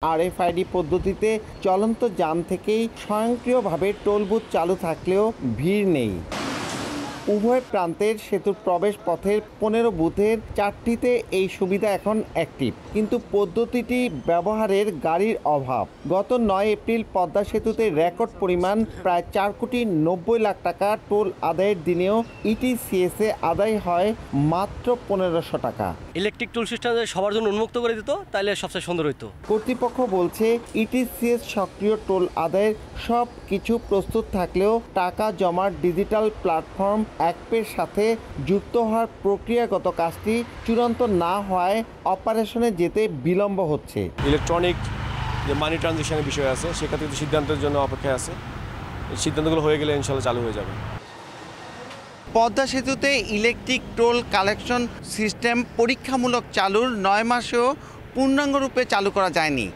RFID পদ্ধতিতে চলন্ত যান থেকেই স্বয়ংক্রিয়ভাবে টোল বুথ চালু থাকলেও ভিড় নেই। উভয় প্রান্তের সেতুর প্রবেশ পথের 15 বুথের 4টিতে এই সুবিধা এখন অ্যাক্টিভ, কিন্তু পদ্ধতিটি ব্যবহারের গাড়ির অভাব। গত 9 এপ্রিল পদ্মা সেতুতে রেকর্ড পরিমাণ প্রায় 4,90,00,000 টাকা টোল আদায়ের দিনেও ইটিসিএসে আদায় হয় মাত্র 1,500 টাকা। ইলেকট্রিক টোল সিস্টেম সবার জন্য উন্মুক্ত করে দিত, তাহলে সবচেয়ে সুন্দর হইতো। কর্তৃপক্ষ বলছে ইটিসিএস সক্রিয় টোল আদায়ের সব কিছু প্রস্তুত থাকলেও টাকা জমার ডিজিটাল প্ল্যাটফর্ম অ্যাপের সাথে যুক্ত হওয়ার প্রক্রিয়াগত কাজটি চূড়ান্ত না হওয়ায় অপারেশনে যেতে বিলম্ব হচ্ছে। ইলেকট্রনিক যে মানি ট্রানজেকশনের বিষয় আছে সেক্ষেত্রে সিদ্ধান্তের জন্য অপেক্ষায় আছে। এই সিদ্ধান্তগুলো হয়ে গেলে ইনশাল্লাহ চালু হয়ে যাবে। পদ্মা সেতুতে ইলেকট্রিক টোল কালেকশন সিস্টেম পরীক্ষামূলক চালুর 9 মাসেও পূর্ণাঙ্গরূপে চালু করা যায়নি।